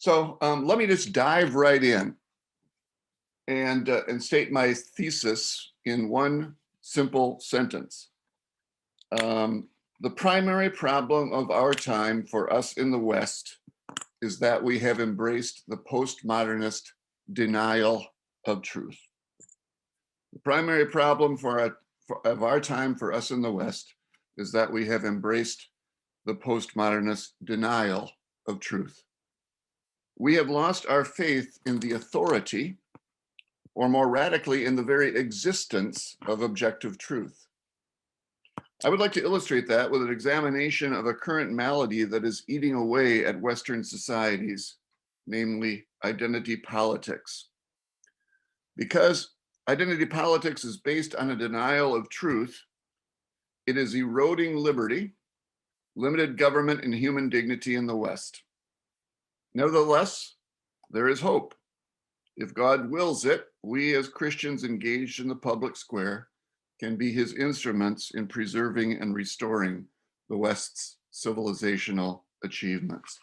Let me just dive right in and state my thesis in one simple sentence. The primary problem of our time for us in the West is that we have embraced the postmodernist denial of truth. The primary problem of our time for us in the West is that we have embraced the postmodernist denial of truth. We have lost our faith in the authority, or more radically, in the very existence of objective truth. I would like to illustrate that with an examination of a current malady that is eating away at Western societies, namely identity politics. Because identity politics is based on a denial of truth, it is eroding liberty, limited government, and human dignity in the West. Nevertheless, there is hope. If God wills it, we as Christians engaged in the public square can be his instruments in preserving and restoring the West's civilizational achievements.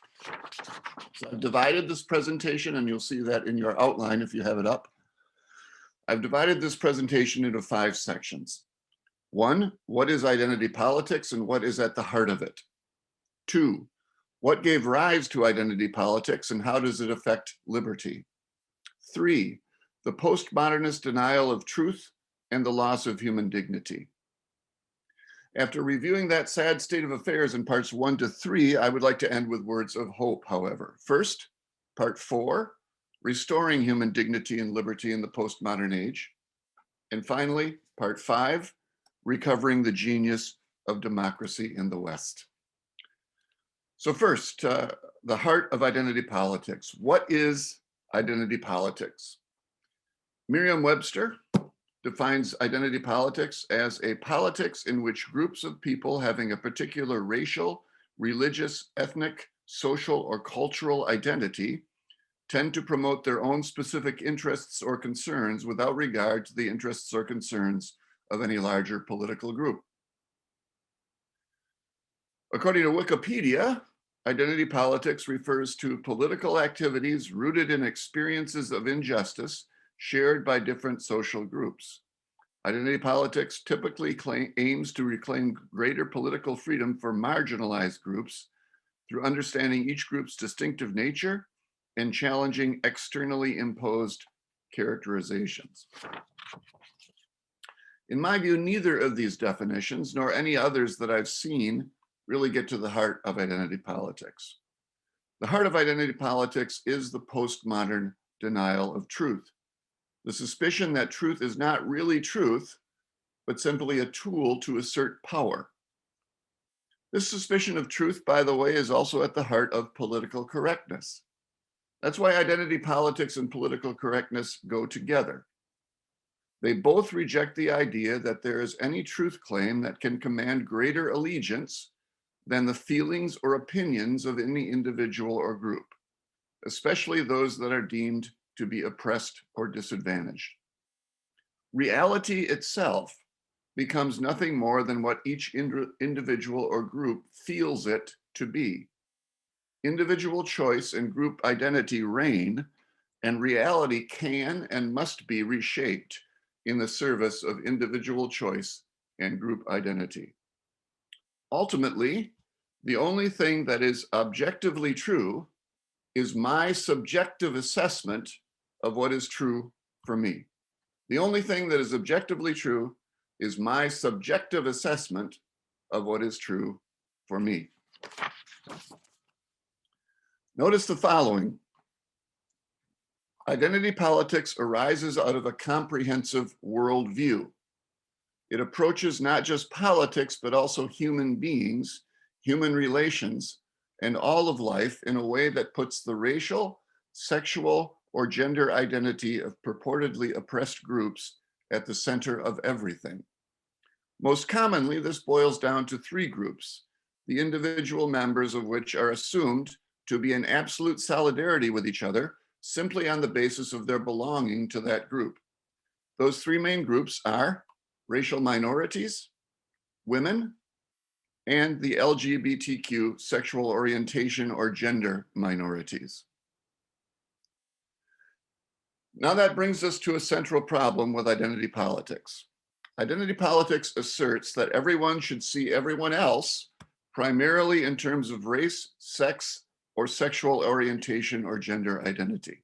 So I've divided this presentation, and you'll see that in your outline if you have it up. I've divided this presentation into 5 sections. 1, what is identity politics and what is at the heart of it? 2, what gave rise to identity politics and how does it affect liberty? 3, the postmodernist denial of truth and the loss of human dignity. After reviewing that sad state of affairs in parts 1 to 3, I would like to end with words of hope, however. First, part 4, restoring human dignity and liberty in the postmodern age. And finally, part 5, recovering the genius of democracy in the West. So first, the heart of identity politics. What is identity politics? Merriam-Webster defines identity politics as a politics in which groups of people having a particular racial, religious, ethnic, social, or cultural identity tend to promote their own specific interests or concerns without regard to the interests or concerns of any larger political group. According to Wikipedia, identity politics refers to political activities rooted in experiences of injustice shared by different social groups. Identity politics typically aims to reclaim greater political freedom for marginalized groups through understanding each group's distinctive nature and challenging externally imposed characterizations. In my view, neither of these definitions, nor any others that I've seen, really get to the heart of identity politics. The heart of identity politics is the postmodern denial of truth. The suspicion that truth is not really truth, but simply a tool to assert power. This suspicion of truth, by the way, is also at the heart of political correctness. That's why identity politics and political correctness go together. They both reject the idea that there is any truth claim that can command greater allegiance than the feelings or opinions of any individual or group, especially those that are deemed to be oppressed or disadvantaged. Reality itself becomes nothing more than what each individual or group feels it to be. Individual choice and group identity reign, and reality can and must be reshaped in the service of individual choice and group identity. Ultimately, the only thing that is objectively true is my subjective assessment of what is true for me. The only thing that is objectively true is my subjective assessment of what is true for me. Notice the following. Identity politics arises out of a comprehensive worldview. It approaches not just politics, but also human beings, human relations, and all of life in a way that puts the racial, sexual, or gender identity of purportedly oppressed groups at the center of everything. Most commonly, this boils down to 3 groups, the individual members of which are assumed to be in absolute solidarity with each other simply on the basis of their belonging to that group. Those 3 main groups are racial minorities, women, and the LGBTQ sexual orientation or gender minorities. Now that brings us to a central problem with identity politics. Identity politics asserts that everyone should see everyone else primarily in terms of race, sex, or sexual orientation or gender identity.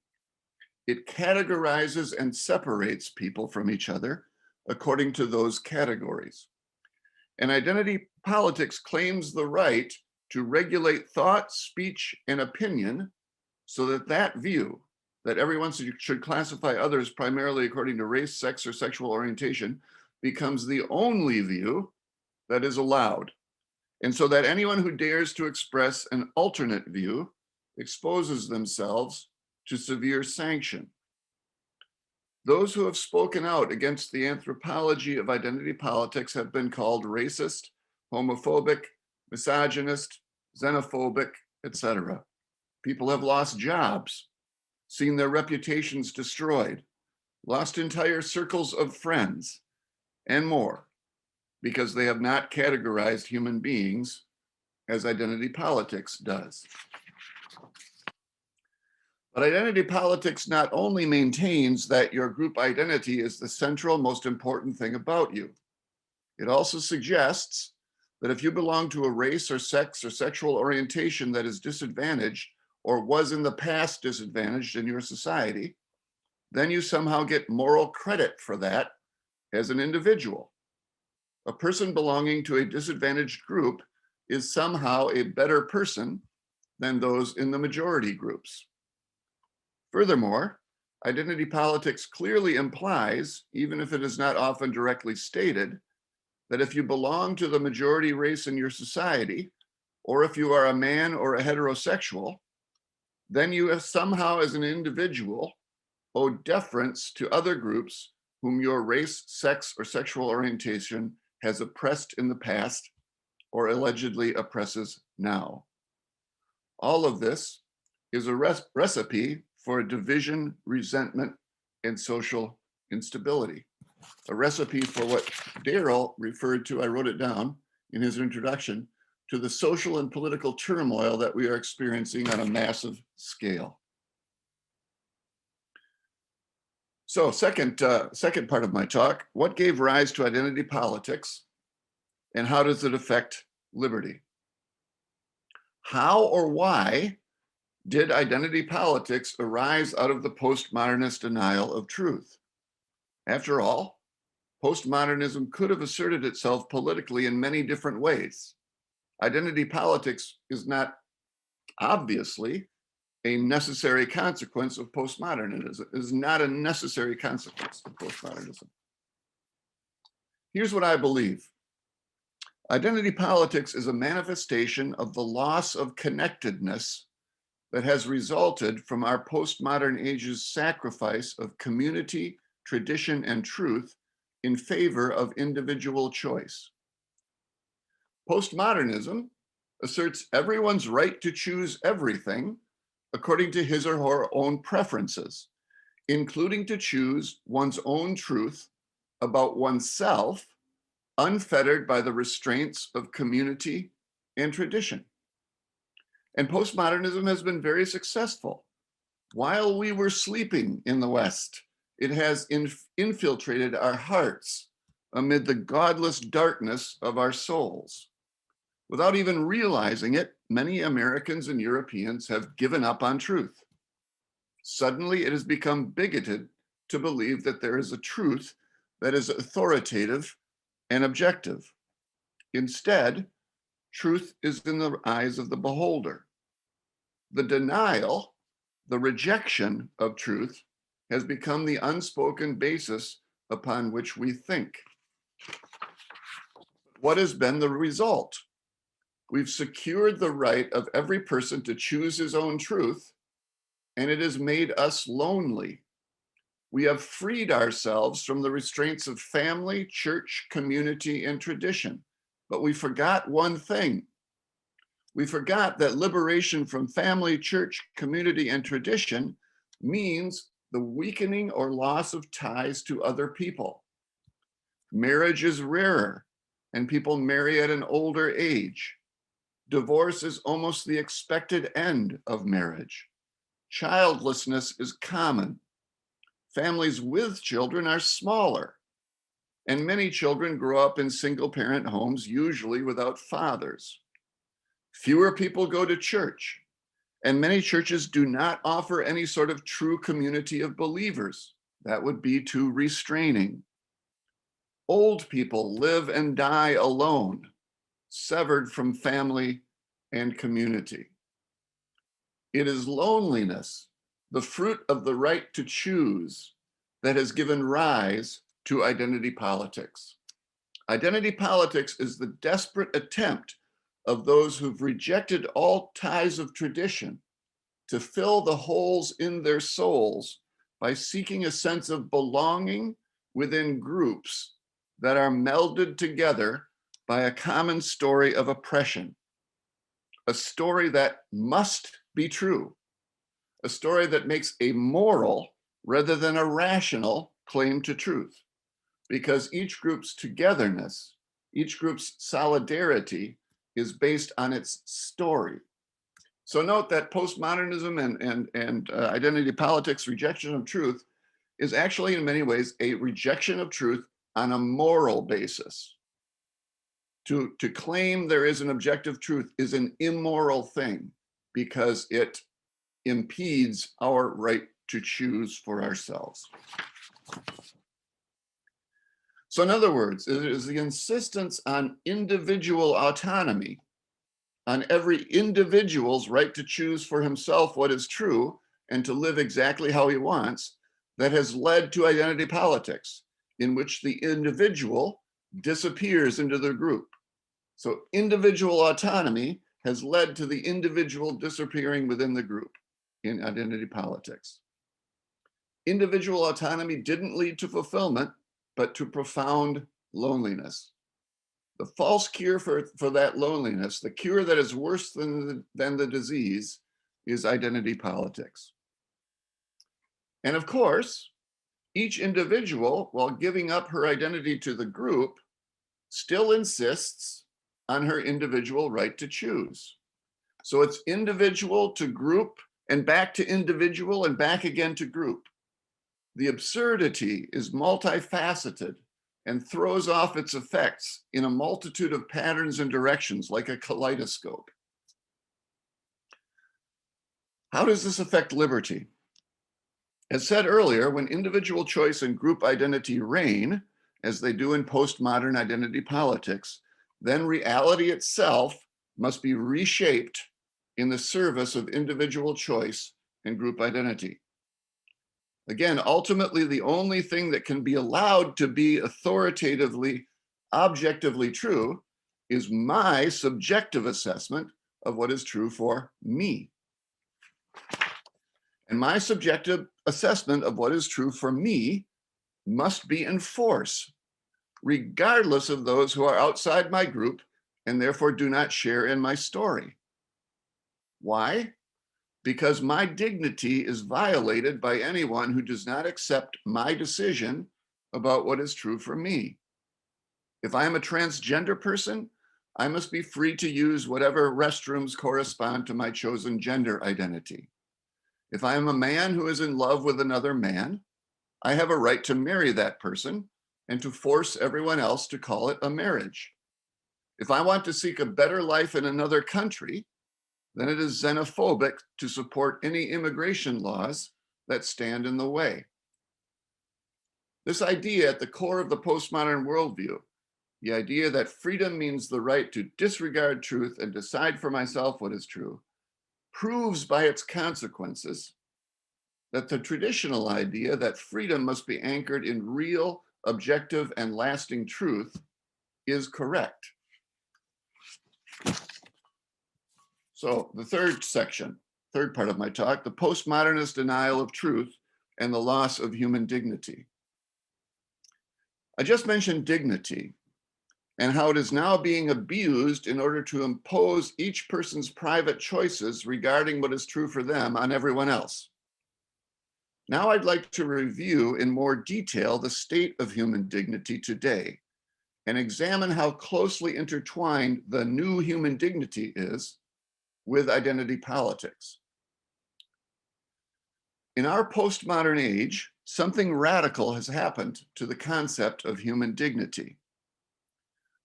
It categorizes and separates people from each other according to those categories. And identity politics claims the right to regulate thought, speech, and opinion so that that view, that everyone should classify others primarily according to race, sex, or sexual orientation, becomes the only view that is allowed. And so that anyone who dares to express an alternate view exposes themselves to severe sanction. Those who have spoken out against the anthropology of identity politics have been called racist, homophobic, misogynist, xenophobic, etc. People have lost jobs, seen their reputations destroyed, lost entire circles of friends, and more, because they have not categorized human beings as identity politics does. But identity politics not only maintains that your group identity is the central, most important thing about you, it also suggests that if you belong to a race or sex or sexual orientation that is disadvantaged or was in the past disadvantaged in your society, then you somehow get moral credit for that as an individual. A person belonging to a disadvantaged group is somehow a better person than those in the majority groups. Furthermore, identity politics clearly implies, even if it is not often directly stated, that if you belong to the majority race in your society, or if you are a man or a heterosexual, then you have somehow as an individual owe deference to other groups whom your race, sex, or sexual orientation has oppressed in the past or allegedly oppresses now. All of this is a recipe for division, resentment, and social instability. A recipe for what Daryl referred to, I wrote it down in his introduction, to the social and political turmoil that we are experiencing on a massive scale. So second part of my talk, what gave rise to identity politics and how does it affect liberty? How or why did identity politics arise out of the postmodernist denial of truth? After all, postmodernism could have asserted itself politically in many different ways. Identity politics is not obviously a necessary consequence of postmodernism. It is not a necessary consequence of postmodernism. Here's what I believe. Identity politics is a manifestation of the loss of connectedness that has resulted from our postmodern age's sacrifice of community, tradition, and truth in favor of individual choice. Postmodernism asserts everyone's right to choose everything according to his or her own preferences, including to choose one's own truth about oneself, unfettered by the restraints of community and tradition. And postmodernism has been very successful. While we were sleeping in the West, it has infiltrated our hearts amid the godless darkness of our souls. Without even realizing it, many Americans and Europeans have given up on truth. Suddenly, it has become bigoted to believe that there is a truth that is authoritative and objective. Instead, truth is in the eyes of the beholder. The denial, the rejection of truth, has become the unspoken basis upon which we think. What has been the result? We've secured the right of every person to choose his own truth, and it has made us lonely. We have freed ourselves from the restraints of family, church, community, and tradition. But we forgot one thing. We forgot that liberation from family, church, community, and tradition means the weakening or loss of ties to other people. Marriage is rarer, and people marry at an older age. Divorce is almost the expected end of marriage. Childlessness is common. Families with children are smaller, and many children grow up in single-parent homes, usually without fathers. Fewer people go to church, and many churches do not offer any sort of true community of believers. That would be too restraining. Old people live and die alone, severed from family and community. It is loneliness, the fruit of the right to choose, that has given rise to identity politics. Identity politics is the desperate attempt of those who've rejected all ties of tradition to fill the holes in their souls by seeking a sense of belonging within groups that are melded together by a common story of oppression, a story that must be true, a story that makes a moral rather than a rational claim to truth, because each group's togetherness, each group's solidarity is based on its story. So note that postmodernism and identity politics, rejection of truth, is actually in many ways a rejection of truth on a moral basis. To claim there is an objective truth is an immoral thing because it impedes our right to choose for ourselves. So in other words, it is the insistence on individual autonomy, on every individual's right to choose for himself what is true and to live exactly how he wants, that has led to identity politics, in which the individual disappears into the group. So individual autonomy has led to the individual disappearing within the group in identity politics. Individual autonomy didn't lead to fulfillment, but to profound loneliness. The false cure for that loneliness, the cure that is worse than the disease, is identity politics. And of course, each individual, while giving up her identity to the group, still insists on her individual right to choose. So it's individual to group and back to individual and back again to group. The absurdity is multifaceted and throws off its effects in a multitude of patterns and directions like a kaleidoscope. How does this affect liberty? As said earlier, when individual choice and group identity reign, as they do in postmodern identity politics, then reality itself must be reshaped in the service of individual choice and group identity. Again, ultimately, the only thing that can be allowed to be authoritatively, objectively true is my subjective assessment of what is true for me. And my subjective assessment of what is true for me must be in force, regardless of those who are outside my group and therefore do not share in my story. Why? Because my dignity is violated by anyone who does not accept my decision about what is true for me. If I am a transgender person, I must be free to use whatever restrooms correspond to my chosen gender identity. If I am a man who is in love with another man, I have a right to marry that person and to force everyone else to call it a marriage. If I want to seek a better life in another country, then it is xenophobic to support any immigration laws that stand in the way. This idea at the core of the postmodern worldview, the idea that freedom means the right to disregard truth and decide for myself what is true, proves by its consequences that the traditional idea that freedom must be anchored in real, objective, and lasting truth is correct. So the third section, third part of my talk, the postmodernist denial of truth and the loss of human dignity. I just mentioned dignity and how it is now being abused in order to impose each person's private choices regarding what is true for them on everyone else. Now I'd like to review in more detail the state of human dignity today and examine how closely intertwined the new human dignity is with identity politics. In our postmodern age, something radical has happened to the concept of human dignity.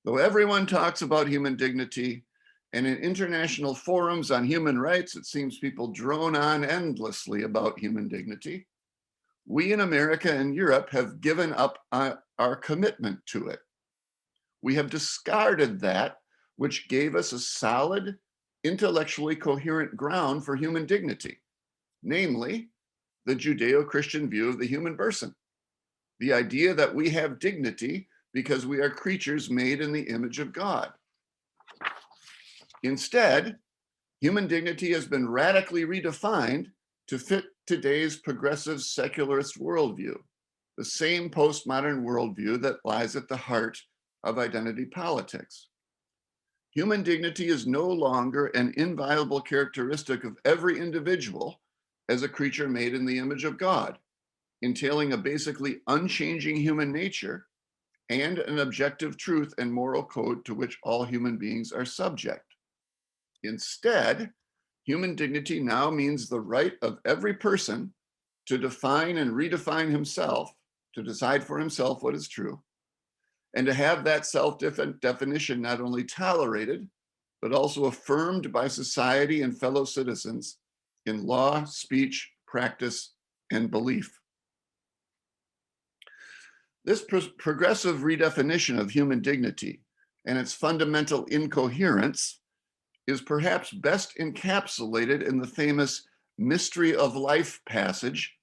Though everyone talks about human dignity, and in international forums on human rights, it seems people drone on endlessly about human dignity, we in America and Europe have given up our commitment to it. We have discarded that which gave us a solid, intellectually coherent ground for human dignity, namely the Judeo-Christian view of the human person, the idea that we have dignity because we are creatures made in the image of God. Instead, human dignity has been radically redefined to fit today's progressive secularist worldview, the same postmodern worldview that lies at the heart of identity politics. Human dignity is no longer an inviolable characteristic of every individual as a creature made in the image of God, entailing a basically unchanging human nature and an objective truth and moral code to which all human beings are subject. Instead, human dignity now means the right of every person to define and redefine himself, to decide for himself what is true, and to have that self-definition not only tolerated, but also affirmed by society and fellow citizens in law, speech, practice, and belief. This progressive redefinition of human dignity and its fundamental incoherence is perhaps best encapsulated in the famous mystery of life passage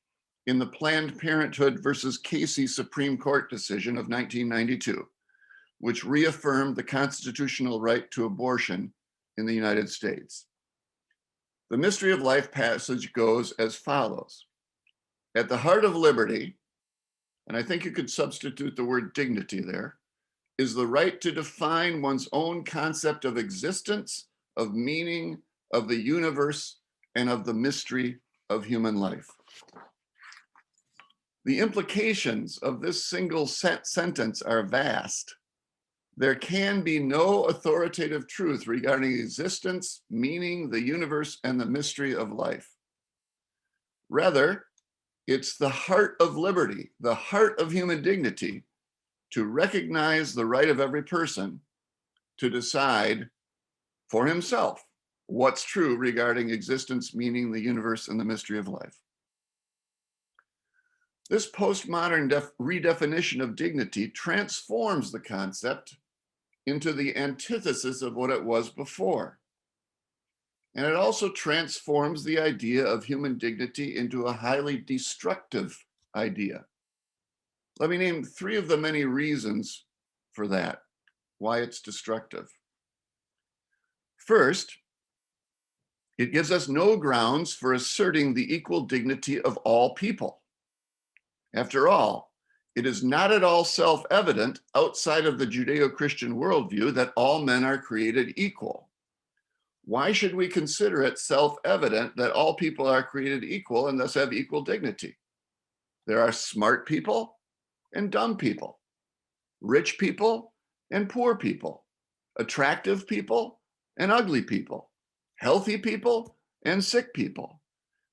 in the Planned Parenthood versus Casey Supreme Court decision of 1992, which reaffirmed the constitutional right to abortion in the United States. The mystery of life passage goes as follows. At the heart of liberty, and I think you could substitute the word dignity there, is the right to define one's own concept of existence, of meaning, of the universe, and of the mystery of human life. The implications of this single sentence are vast. There can be no authoritative truth regarding existence, meaning, the universe, and the mystery of life. Rather, it's the heart of liberty, the heart of human dignity, to recognize the right of every person to decide for himself what's true regarding existence, meaning, the universe, and the mystery of life. This postmodern redefinition of dignity transforms the concept into the antithesis of what it was before. And it also transforms the idea of human dignity into a highly destructive idea. Let me name three of the many reasons for that, why it's destructive. First, it gives us no grounds for asserting the equal dignity of all people. After all, it is not at all self-evident outside of the Judeo-Christian worldview that all men are created equal. Why should we consider it self-evident that all people are created equal and thus have equal dignity? There are smart people and dumb people, rich people and poor people, attractive people and ugly people, healthy people and sick people,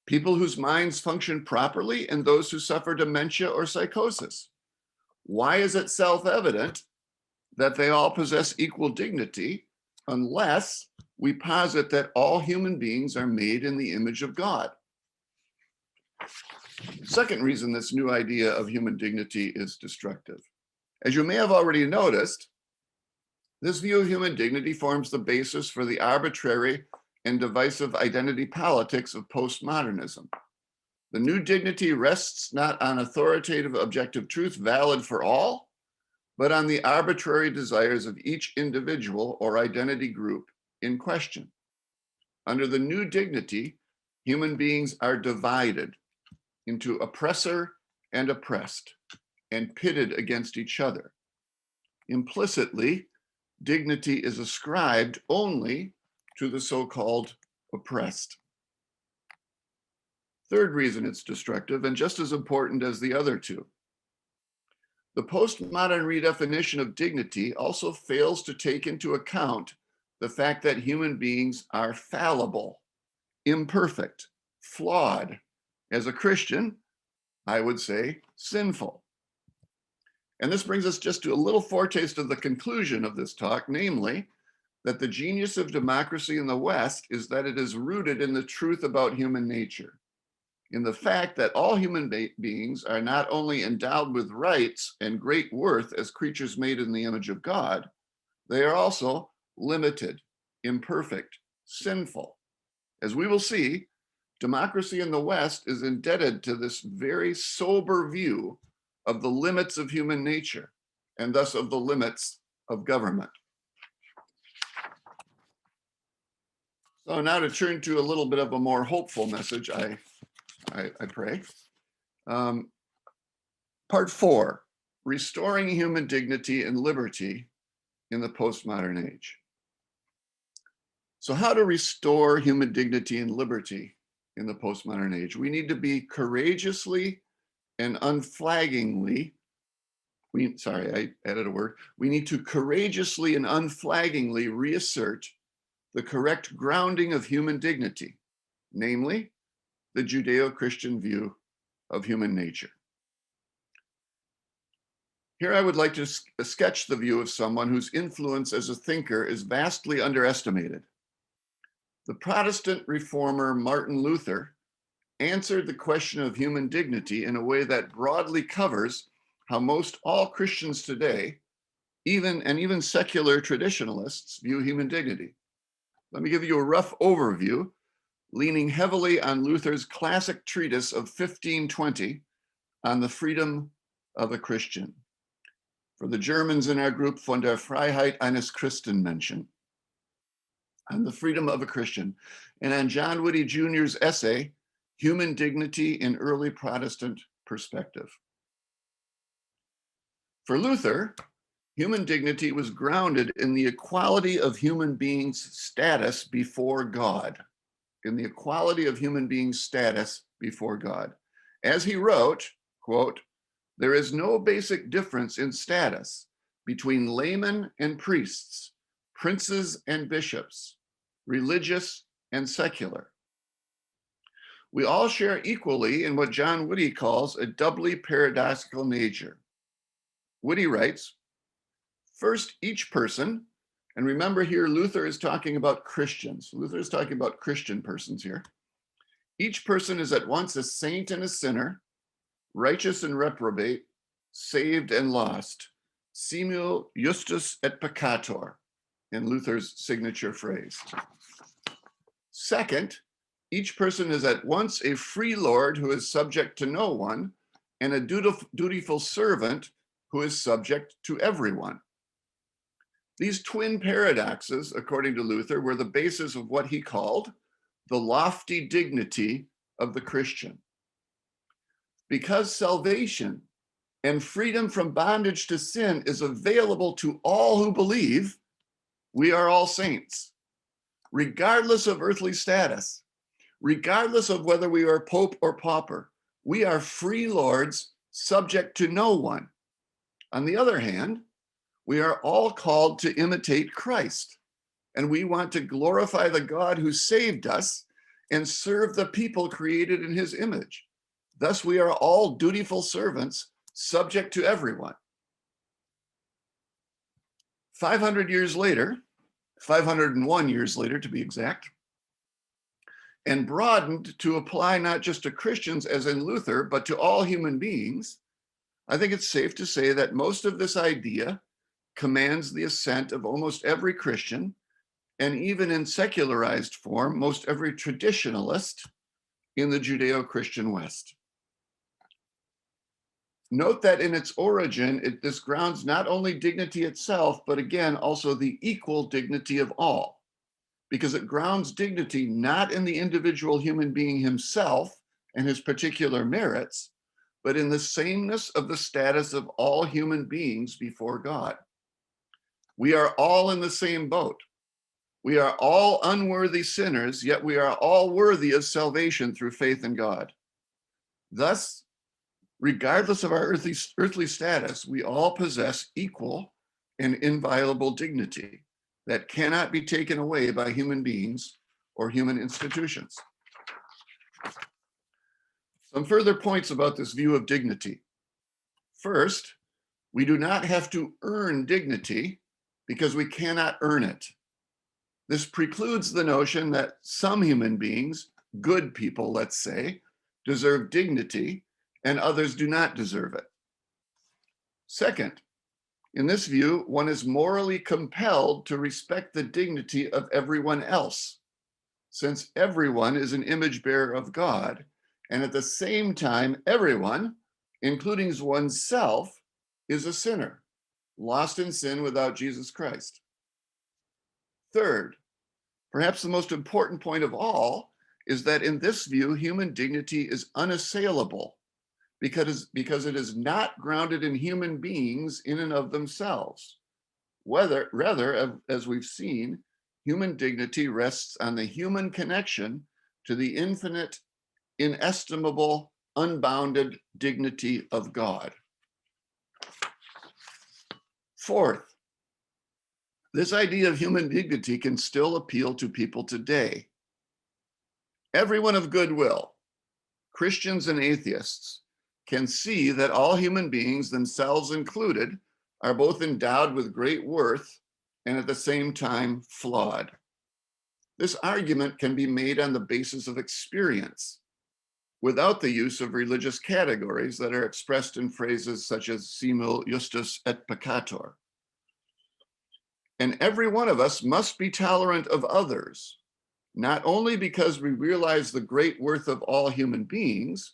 people whose minds function properly and those who suffer dementia or psychosis. Why is it self-evident that they all possess equal dignity unless we posit that all human beings are made in the image of God? Second reason this new idea of human dignity is destructive. As you may have already noticed, this view of human dignity forms the basis for the arbitrary and divisive identity politics of postmodernism. The new dignity rests not on authoritative objective truth valid for all, but on the arbitrary desires of each individual or identity group in question. Under the new dignity, human beings are divided into oppressor and oppressed and pitted against each other. Implicitly, dignity is ascribed only to the so-called oppressed. Third reason it's destructive, and just as important as the other two. The postmodern redefinition of dignity also fails to take into account the fact that human beings are fallible, imperfect, flawed, As a Christian, I would say sinful. And this brings us just to a little foretaste of the conclusion of this talk, namely, that the genius of democracy in the West is that it is rooted in the truth about human nature, in the fact that all human beings are not only endowed with rights and great worth as creatures made in the image of God, they are also limited, imperfect, sinful. As we will see, democracy in the West is indebted to this very sober view of the limits of human nature, and thus of the limits of government. So now to turn to a little bit of a more hopeful message, I pray. Part 4, restoring human dignity and liberty in the postmodern age. So how to restore human dignity and liberty in the postmodern age? We need to be courageously and unflaggingly, we need to courageously and unflaggingly reassert the correct grounding of human dignity, namely the Judeo-Christian view of human nature. Here I would like to sketch the view of someone whose influence as a thinker is vastly underestimated. The Protestant reformer Martin Luther answered the question of human dignity in a way that broadly covers how most all Christians today, even secular traditionalists, view human dignity. Let me give you a rough overview, leaning heavily on Luther's classic treatise of 1520 on the freedom of a Christian. For the Germans in our group, von der Freiheit eines Christenmenschen, on the freedom of a Christian, and on John Whitty Jr.'s essay, Human Dignity in Early Protestant Perspective. For Luther, human dignity was grounded in the equality of human beings' status before God, in the equality of human beings' status before God. As he wrote, quote, "There is no basic difference in status between laymen and priests, princes and bishops, religious and secular. We all share equally in what John Whitty calls a doubly paradoxical nature." Whitty writes, "First, each person," and remember here, Luther is talking about Christians. Luther is talking about Christian persons here. "Each person is at once a saint and a sinner, righteous and reprobate, saved and lost, simul justus et peccator," in Luther's signature phrase. Second, each person is at once a free lord who is subject to no one, and a dutiful servant who is subject to everyone. These twin paradoxes, according to Luther, were the basis of what he called the lofty dignity of the Christian. Because salvation and freedom from bondage to sin is available to all who believe, we are all saints, regardless of earthly status, regardless of whether we are pope or pauper. We are free lords subject to no one. On the other hand, we are all called to imitate Christ, and we want to glorify the God who saved us and serve the people created in his image. Thus, we are all dutiful servants, subject to everyone. 500 years later, 501 years later to be exact, and broadened to apply not just to Christians as in Luther, but to all human beings, I think it's safe to say that most of this idea commands the assent of almost every Christian, and even in secularized form, most every traditionalist in the Judeo-Christian West. Note that in its origin, this grounds not only dignity itself, but again, also the equal dignity of all, because it grounds dignity not in the individual human being himself and his particular merits, but in the sameness of the status of all human beings before God. We are all in the same boat. We are all unworthy sinners, yet we are all worthy of salvation through faith in God. Thus, regardless of our earthly status, we all possess equal and inviolable dignity that cannot be taken away by human beings or human institutions. Some further points about this view of dignity. First, we do not have to earn dignity because we cannot earn it. This precludes the notion that some human beings, good people, let's say, deserve dignity and others do not deserve it. Second, in this view, one is morally compelled to respect the dignity of everyone else, since everyone is an image bearer of God, and at the same time, everyone, including oneself, is a sinner, lost in sin without Jesus Christ. Third, perhaps the most important point of all is that in this view, human dignity is unassailable because it is not grounded in human beings in and of themselves. Rather, as we've seen, human dignity rests on the human connection to the infinite, inestimable, unbounded dignity of God. Fourth, this idea of human dignity can still appeal to people today. Everyone of goodwill, Christians and atheists, can see that all human beings, themselves included, are both endowed with great worth and at the same time flawed. This argument can be made on the basis of experience, without the use of religious categories that are expressed in phrases such as simul justus et peccator. And every one of us must be tolerant of others, not only because we realize the great worth of all human beings,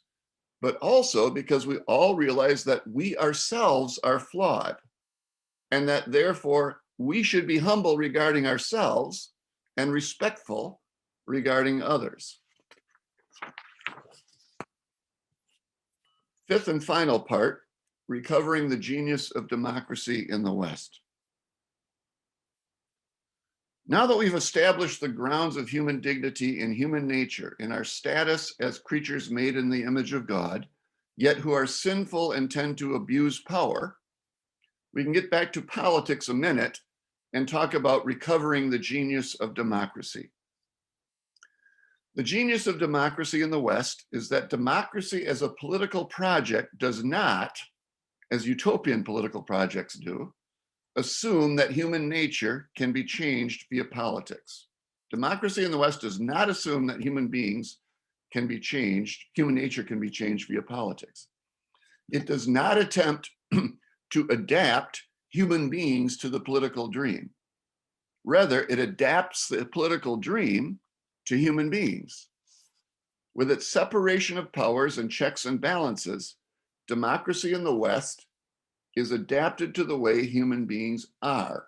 but also because we all realize that we ourselves are flawed, and that therefore we should be humble regarding ourselves and respectful regarding others. Fifth and final part, recovering the genius of democracy in the West. Now that we've established the grounds of human dignity in human nature, in our status as creatures made in the image of God, yet who are sinful and tend to abuse power, we can get back to politics a minute and talk about recovering the genius of democracy. The genius of democracy in the West is that democracy as a political project does not, as utopian political projects do, assume that human nature can be changed via politics. Democracy in the West does not assume that human beings can be changed, human nature can be changed via politics. It does not attempt to adapt human beings to the political dream. Rather, it adapts the political dream to human beings. With its separation of powers and checks and balances, democracy in the West is adapted to the way human beings are.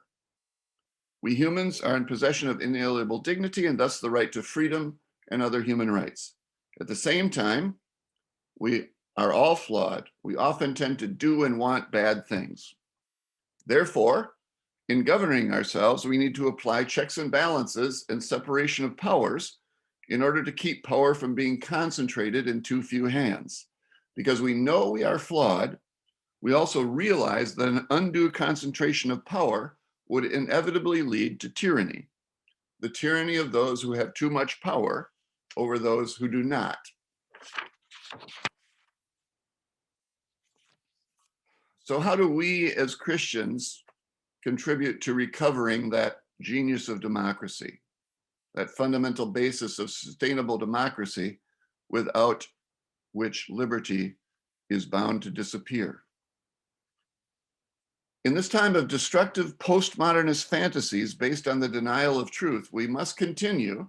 We humans are in possession of inalienable dignity and thus the right to freedom and other human rights. At the same time, we are all flawed. We often tend to do and want bad things. Therefore, in governing ourselves, we need to apply checks and balances and separation of powers in order to keep power from being concentrated in too few hands. Because we know we are flawed, we also realize that an undue concentration of power would inevitably lead to tyranny, the tyranny of those who have too much power over those who do not. So how do we as Christians contribute to recovering that genius of democracy, that fundamental basis of sustainable democracy without which liberty is bound to disappear? In this time of destructive postmodernist fantasies based on the denial of truth, we must continue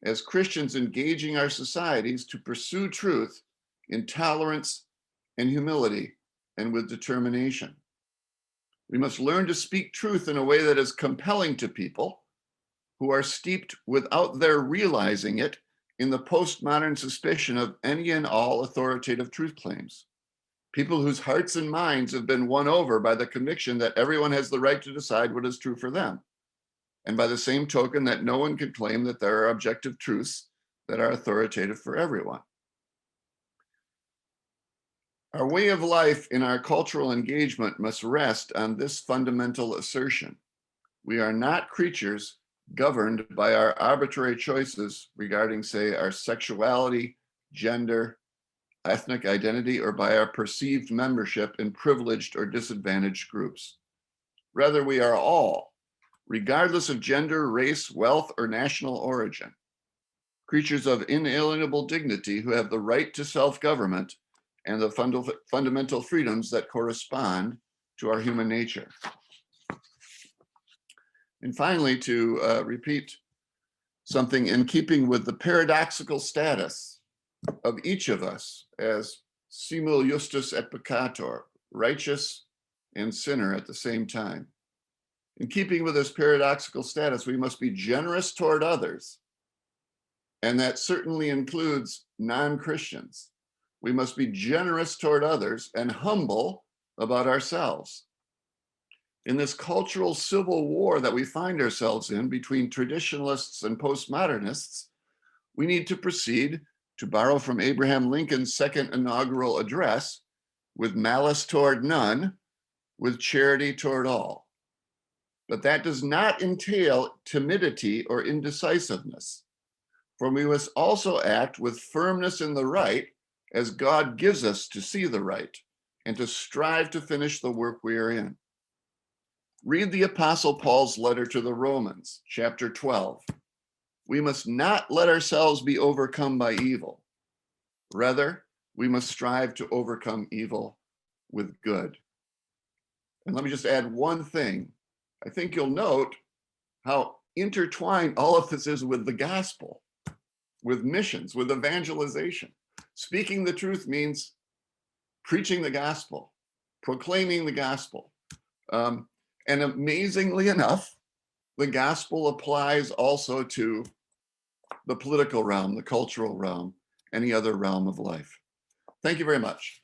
as Christians engaging our societies to pursue truth in tolerance and humility and with determination. We must learn to speak truth in a way that is compelling to people who are steeped without their realizing it in the postmodern suspicion of any and all authoritative truth claims. People whose hearts and minds have been won over by the conviction that everyone has the right to decide what is true for them. And by the same token, that no one can claim that there are objective truths that are authoritative for everyone. Our way of life in our cultural engagement must rest on this fundamental assertion. We are not creatures governed by our arbitrary choices regarding, say, our sexuality, gender, ethnic identity, or by our perceived membership in privileged or disadvantaged groups. Rather, we are all, regardless of gender, race, wealth, or national origin, creatures of inalienable dignity who have the right to self-government and the fundamental freedoms that correspond to our human nature. And finally, to repeat something in keeping with the paradoxical status of each of us as simul justus et peccator, righteous and sinner at the same time. In keeping with this paradoxical status, we must be generous toward others, and that certainly includes non-Christians. We must be generous toward others and humble about ourselves. In this cultural civil war that we find ourselves in between traditionalists and postmodernists, we need to proceed, to borrow from Abraham Lincoln's second inaugural address, with malice toward none, with charity toward all. But that does not entail timidity or indecisiveness, for we must also act with firmness in the right as God gives us to see the right and to strive to finish the work we are in. Read the Apostle Paul's letter to the Romans, chapter 12. We must not let ourselves be overcome by evil. Rather, we must strive to overcome evil with good. And let me just add one thing. I think you'll note how intertwined all of this is with the gospel, with missions, with evangelization. Speaking the truth means preaching the gospel, proclaiming the gospel. And amazingly enough, the gospel applies also to the political realm, the cultural realm, any other realm of life. Thank you very much.